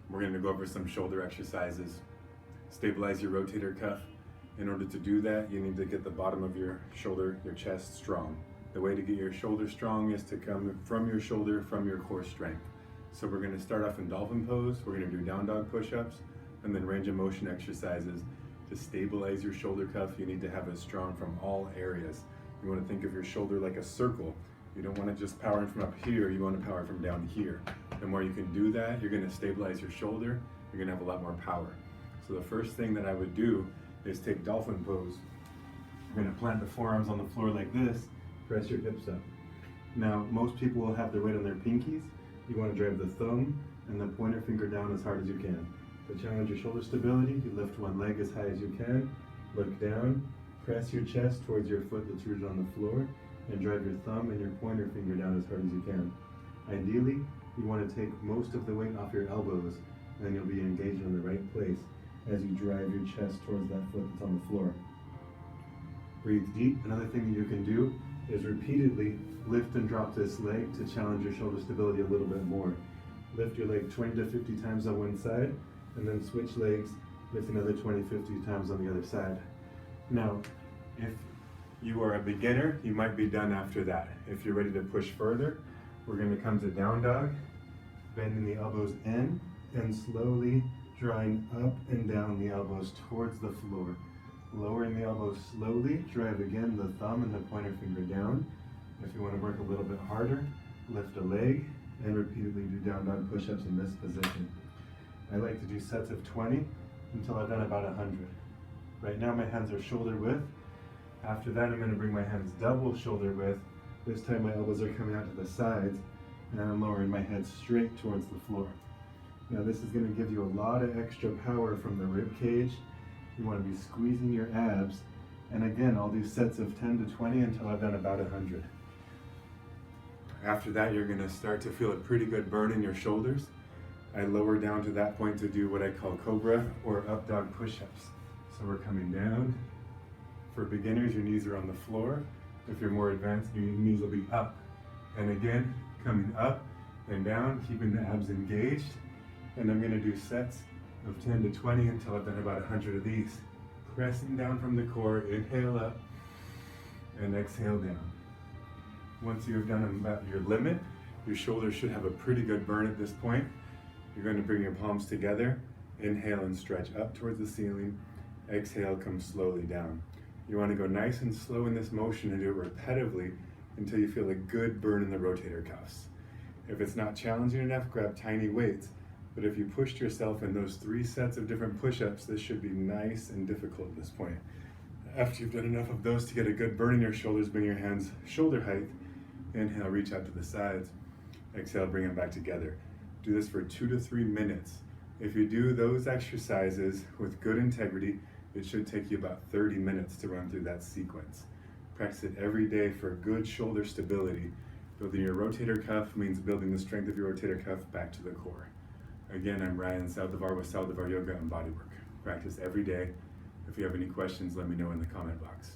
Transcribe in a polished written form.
We're going to go over some shoulder exercises. Stabilize your rotator cuff. In order to do that, you need to get the bottom of your shoulder, your chest strong. The way to get your shoulder strong is to come from your shoulder, from your core strength. So we're going to start off in dolphin pose. We're going to do down dog push-ups and then range of motion exercises. To stabilize your shoulder cuff, you need to have it strong from all areas. You want to think of your shoulder like a circle. You don't want it just powering from up here, you want to power from down here. The more you can do that, you're going to stabilize your shoulder, you're going to have a lot more power. So the first thing that I would do is take dolphin pose. You're going to plant the forearms on the floor like this, press your hips up. Now, most people will have their weight on their pinkies. You want to drive the thumb and the pointer finger down as hard as you can. To challenge your shoulder stability, you lift one leg as high as you can, look down, press your chest towards your foot that's rooted on the floor, and drive your thumb and your pointer finger down as hard as you can. Ideally, you want to take most of the weight off your elbows, and then you'll be engaged in the right place as you drive your chest towards that foot that's on the floor. Breathe deep. Another thing that you can do is repeatedly lift and drop this leg to challenge your shoulder stability a little bit more. Lift your leg 20 to 50 times on one side, and then switch legs, lift another 20, 50 times on the other side. Now, if you are a beginner, you might be done after that. If you're ready to push further, we're going to come to down dog, bending the elbows in, and slowly drawing up and down the elbows towards the floor. Lowering the elbows slowly, drive again the thumb and the pointer finger down. If you want to work a little bit harder, lift a leg and repeatedly do down dog push-ups in this position. I like to do sets of 20 until I've done about 100. Right now my hands are shoulder width. After that, I'm going to bring my hands double shoulder width. This time my elbows are coming out to the sides and I'm lowering my head straight towards the floor. Now this is going to give you a lot of extra power from the rib cage. You want to be squeezing your abs. And again, I'll do sets of 10 to 20 until I've done about 100. After that, you're going to start to feel a pretty good burn in your shoulders. I lower down to that point to do what I call cobra or up dog push-ups. So we're coming down. For beginners, your knees are on the floor. If you're more advanced, your knees will be up. And again, coming up and down, keeping the abs engaged. And I'm going to do sets of 10 to 20 until I've done about 100 of these. Pressing down from the core, inhale up and exhale down. Once you've done about your limit, your shoulders should have a pretty good burn at this point. You're going to bring your palms together, inhale and stretch up towards the ceiling, exhale, come slowly down. You want to go nice and slow in this motion and do it repetitively until you feel a good burn in the rotator cuffs. If it's not challenging enough, grab tiny weights. But if you pushed yourself in those 3 sets of different push-ups, this should be nice and difficult at this point. After you've done enough of those to get a good burn in your shoulders, bring your hands shoulder height. Inhale, reach out to the sides. Exhale, bring them back together. Do this for 2 to 3 minutes. If you do those exercises with good integrity, it should take you about 30 minutes to run through that sequence. Practice it every day for good shoulder stability. Building your rotator cuff means building the strength of your rotator cuff back to the core. Again, I'm Ryan Saldivar with Saldivar Yoga and Bodywork. Practice every day. If you have any questions, let me know in the comment box.